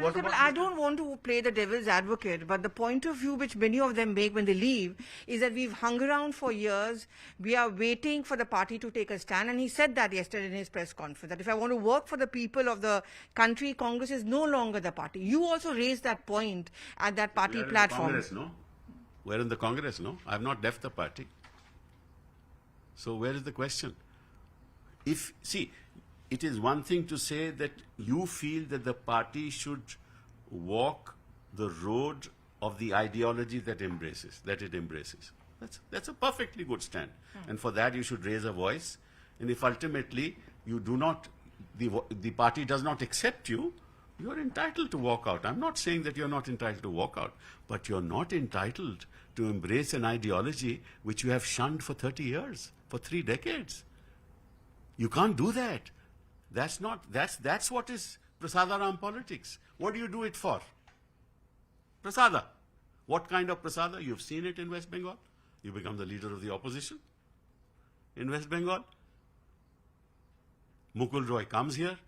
What about I don't want to play the devil's advocate, but the point of view which many of them make when they leave is that we've hung around for years. We are waiting for the party to take a stand. And he said that yesterday in his press conference, that if I want to work for the people of the country, Congress is no longer the party. You also raised that point at that party platform. Congress, no? We're in the Congress, no? I have not left the party. So where is the question? See, it is one thing to say that you feel that the party should walk the road of the ideology that it embraces. That's a perfectly good stand. And for that you should raise a voice. And if ultimately you do not, the party does not accept you, you are entitled to walk out. I'm not saying that you're not entitled to walk out, but you're not entitled to embrace an ideology which you have shunned for 30 years, for 3 decades. You can't do that. That's what is Prasadaram politics. What do you do it for? Prasada. What kind of prasada? You've seen it in West Bengal. You become the leader of the opposition in West Bengal. Mukul Roy comes here.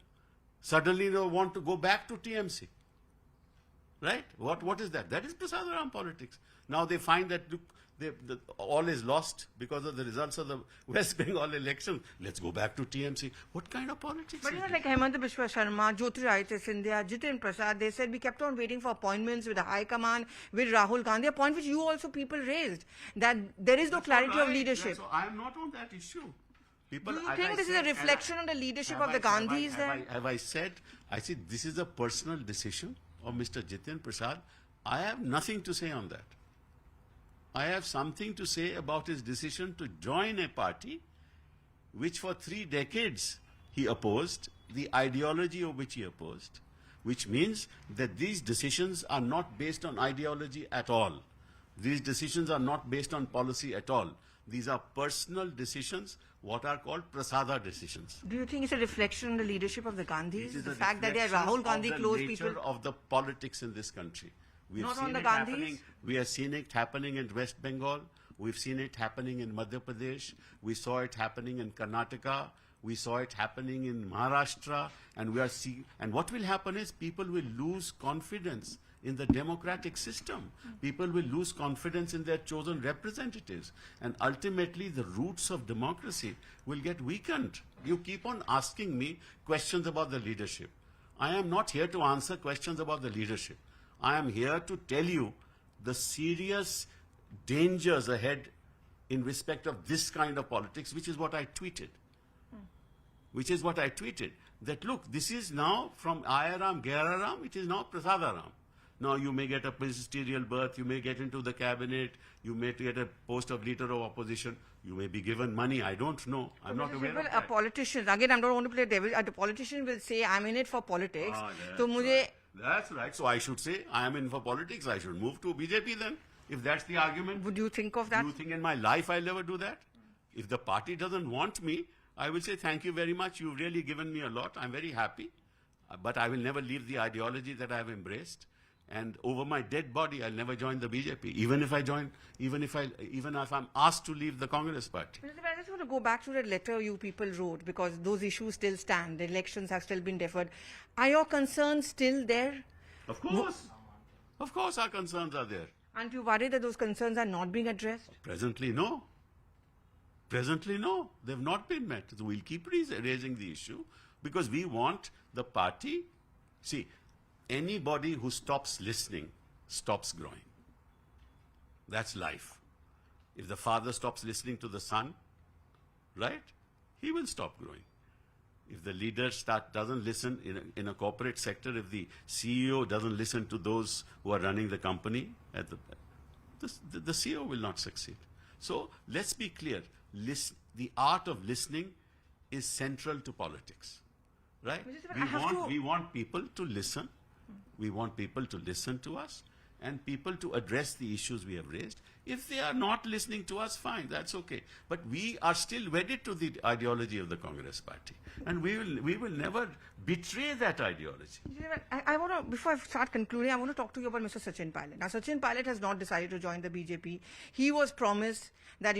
Suddenly they want to go back to TMC. Right? What is that? That is Prasadaram politics. Now they find that all is lost because of the results of the West Bengal election. Let's go back to TMC. What kind of politics? But like Hemant Biswa Sharma, Jyotiraditya Scindia, Jiten Prasad, they said we kept on waiting for appointments with the High Command, with Rahul Gandhi, a point which you also people raised, that there is no clarity of leadership. So I am not on that issue. People, do you think this is a reflection on the leadership of the Gandhis there? Have I said, this is a personal decision of Mr. Jiten Prasad. I have nothing to say on that. I have something to say about his decision to join a party which for 3 decades he opposed, the ideology of which he opposed, which means that these decisions are not based on ideology at all. These decisions are not based on policy at all. These are personal decisions, what are called prasada decisions. Do you think it's a reflection on the leadership of the Gandhis? The fact that they are Rahul Gandhi close people? It is the nature of the politics in this country. Not on the Gandhis? We have seen it happening in West Bengal. We've seen it happening in Madhya Pradesh. We saw it happening in Karnataka. We saw it happening in Maharashtra. And what will happen is people will lose confidence in the democratic system. People will lose confidence in their chosen representatives. And ultimately, the roots of democracy will get weakened. You keep on asking me questions about the leadership. I am not here to answer questions about the leadership. I am here to tell you the serious dangers ahead in respect of this kind of politics, which is what I tweeted. That look, this is now from Ayaram, Geraram, it is now Prasadaram. Now you may get a ministerial berth, you may get into the cabinet, you may get a post of leader of opposition, you may be given money, I don't know. I'm not aware of that. A politician, again I don't want to play devil, a politician will say I'm in it for politics. That's right. So I should say, I am in for politics. I should move to BJP then, if that's the argument. Would you think of that? Do you think in my life I'll ever do that? If the party doesn't want me, I will say, thank you very much. You've really given me a lot. I'm very happy. But I will never leave the ideology that I have embraced. And over my dead body, I'll never join the BJP. Even if I'm asked to leave the Congress party. I just want to go back to that letter you people wrote, because those issues still stand. The elections have still been deferred. Are your concerns still there? Of course. Of course our concerns are there. Aren't you worried that those concerns are not being addressed? Presently, no. Presently, no. They've not been met. So we'll keep raising the issue because we want the party. See, anybody who stops listening stops growing. That's life. If the father stops listening to the son, right, he will stop growing. If the leader doesn't listen in a corporate sector, if the CEO doesn't listen to those who are running the company, the CEO will not succeed. So let's be clear. The art of listening is central to politics, right? We want people to listen. We want people to listen to us and people to address the issues we have raised. If they are not listening to us, fine, that's okay. But we are still wedded to the ideology of the Congress Party. And we will never betray that ideology. I want to, before I start concluding, I want to talk to you about Mr. Sachin Pilot. Now, Sachin Pilot has not decided to join the BJP. He was promised that,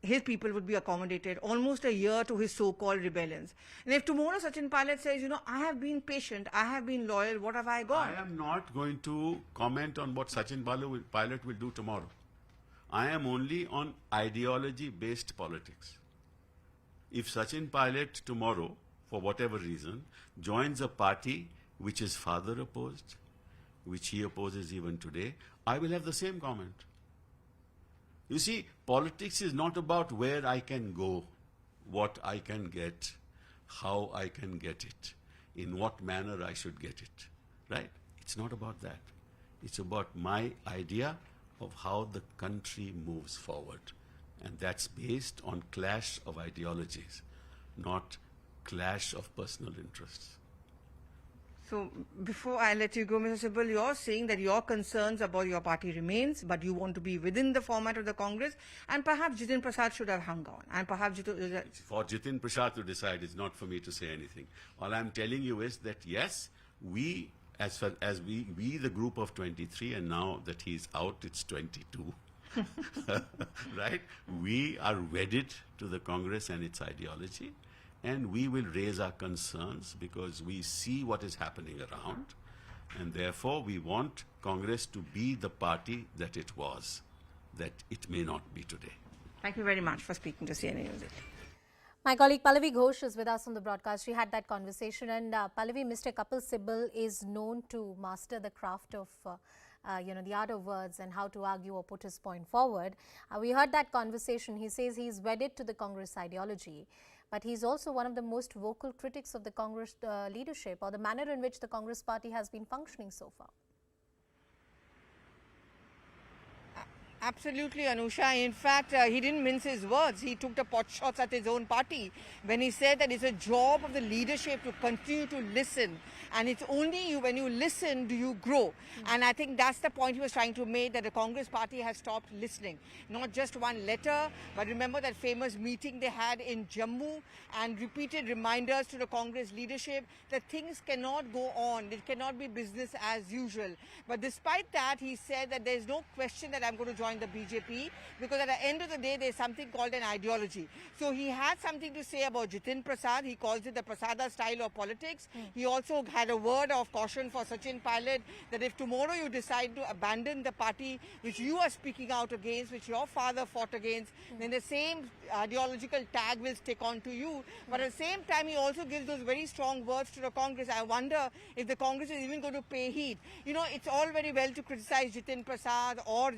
his people would be accommodated almost a year to his so-called rebellions. And if tomorrow Sachin Pilot says, I have been patient, I have been loyal, what have I got? I am not going to comment on what Sachin Pilot will do tomorrow. I am only on ideology-based politics. If Sachin Pilot tomorrow, for whatever reason, joins a party which his father opposed, which he opposes even today, I will have the same comment. You see, politics is not about where I can go, what I can get, how I can get it, in what manner I should get it, right? It's not about that. It's about my idea of how the country moves forward. And that's based on clash of ideologies, not clash of personal interests. So, before I let you go, Mr. Sibal, you're saying that your concerns about your party remains, but you want to be within the format of the Congress, and perhaps Jitin Prasad should have hung on, and perhaps For Jitin Prasad to decide, it's not for me to say anything. All I'm telling you is that yes, we, as far as we the group of 23, and now that he's out, it's 22, right? We are wedded to the Congress and its ideology. And we will raise our concerns because we see what is happening around. And therefore, we want Congress to be the party that it was, that it may not be today. Thank you very much for speaking to CNN News. My colleague Pallavi Ghosh is with us on the broadcast. She had that conversation. And Pallavi, Mr. Kapil Sibal is known to master the craft of the art of words and how to argue or put his point forward. We heard that conversation. He says he's wedded to the Congress ideology. But he's also one of the most vocal critics of the Congress leadership or the manner in which the Congress party has been functioning so far. Absolutely, Anusha. In fact, he didn't mince his words. He took the pot shots at his own party when he said that it's a job of the leadership to continue to listen. And it's only when you listen do you grow. And I think that's the point he was trying to make, that the Congress party has stopped listening. Not just one letter, but remember that famous meeting they had in Jammu and repeated reminders to the Congress leadership that things cannot go on. It cannot be business as usual. But despite that, he said that there's no question that I'm going to join the BJP, because at the end of the day, there's something called an ideology. So he had something to say about Jitin Prasad. He calls it the Prasada style of politics. He also had a word of caution for Sachin Pilot that if tomorrow you decide to abandon the party which you are speaking out against, which your father fought against, then the same ideological tag will stick on to you. But at the same time, he also gives those very strong words to the Congress. I wonder if the Congress is even going to pay heed. It's all very well to criticize Jitin Prasad or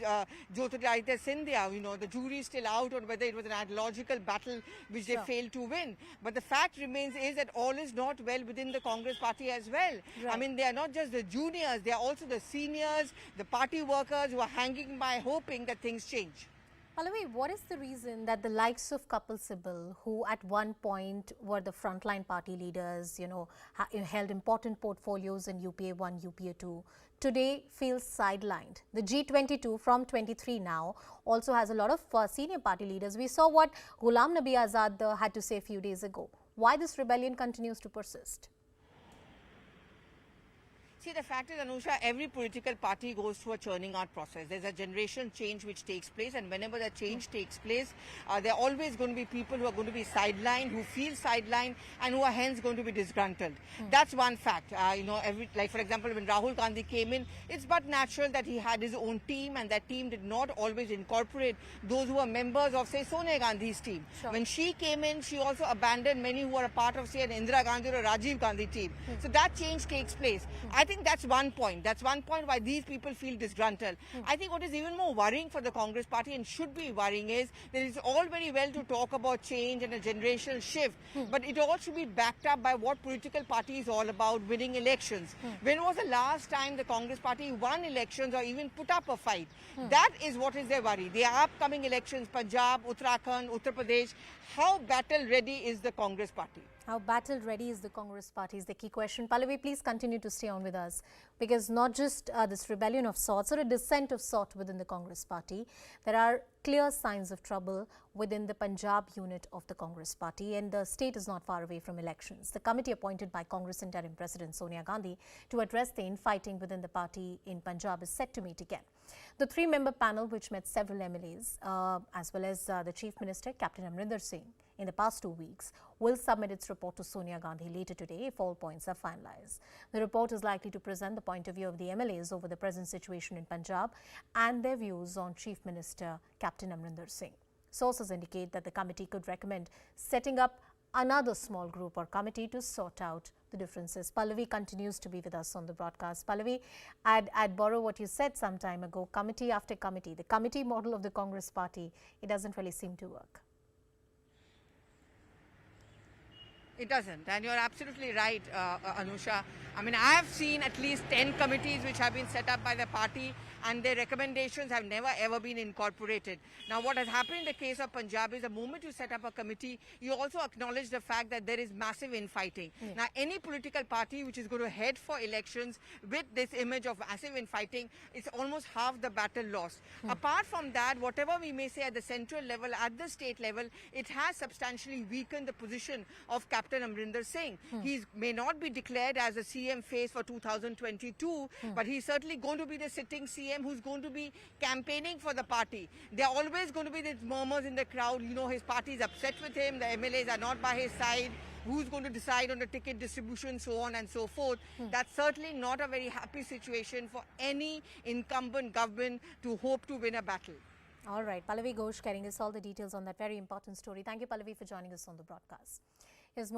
Jyotiraditya Scindia. The jury is still out on whether it was an ideological battle which they failed to win. But the fact remains is that all is not well within the Congress party as well. Right. I mean, they are not just the juniors, they are also the seniors, the party workers who are hanging by hoping that things change. Pallavi, what is the reason that the likes of Kapil Sibal, who at one point were the frontline party leaders, held important portfolios in UPA 1, UPA 2, today feels sidelined? The G22 from 23 now also has a lot of senior party leaders. We saw what Ghulam Nabi Azad had to say a few days ago. Why this rebellion continues to persist? See, the fact is, Anusha, every political party goes through a churning out process. There's a generation change which takes place, and whenever that change takes place, there are always going to be people who are going to be sidelined, who feel sidelined, and who are hence going to be disgruntled. That's one fact. Like for example, when Rahul Gandhi came in, it's but natural that he had his own team, and that team did not always incorporate those who were members of, say, Sonia Gandhi's team. Sure. When she came in, she also abandoned many who were a part of, say, an Indira Gandhi or a Rajiv Gandhi team. So that change takes place. I think that's one point. That's one point why these people feel disgruntled. I think what is even more worrying for the Congress party, and should be worrying, is that it's all very well to talk about change and a generational shift, but it all should be backed up by what political party is all about: winning elections. When was the last time the Congress party won elections or even put up a fight? That is what is their worry. The upcoming elections, Punjab, Uttarakhand, Uttar Pradesh, how battle ready is the Congress party? How battle ready is the Congress party is the key question. Pallavi, please continue to stay on with us, because not just this rebellion of sorts or a dissent of sort within the Congress party, there are clear signs of trouble within the Punjab unit of the Congress party, and the state is not far away from elections. The committee appointed by Congress interim President Sonia Gandhi to address the infighting within the party in Punjab is set to meet again. The three-member panel, which met several MLAs as well as the Chief Minister Captain Amrinder Singh in the past 2 weeks, will submit its report to Sonia Gandhi later today if all points are finalized. The report is likely to present the point of view of the MLAs over the present situation in Punjab and their views on Chief Minister Captain Amrinder Singh. Sources indicate that the committee could recommend setting up another small group or committee to sort out the differences. Pallavi continues to be with us on the broadcast. Pallavi, I'd borrow what you said some time ago, committee after committee. The committee model of the Congress party, it doesn't really seem to work. It doesn't, and you're absolutely right, Anusha. I mean, I have seen at least 10 committees which have been set up by the party, and their recommendations have never ever been incorporated. Now, what has happened in the case of Punjab is the moment you set up a committee, you also acknowledge the fact that there is massive infighting. Yeah. Now, any political party which is going to head for elections with this image of massive infighting, it's almost half the battle lost. Apart from that, whatever we may say at the central level, at the state level, it has substantially weakened the position of Captain Amrinder Singh. He may not be declared as a CM face for 2022, but he's certainly going to be the sitting CM who's going to be campaigning for the party. There are always going to be these murmurs in the crowd, you know, his party is upset with him, the MLAs are not by his side, who's going to decide on the ticket distribution, so on and so forth. That's certainly not a very happy situation for any incumbent government to hope to win a battle. All right, Pallavi Ghosh carrying us all the details on that very important story. Thank you, Pallavi, for joining us on the broadcast. Here's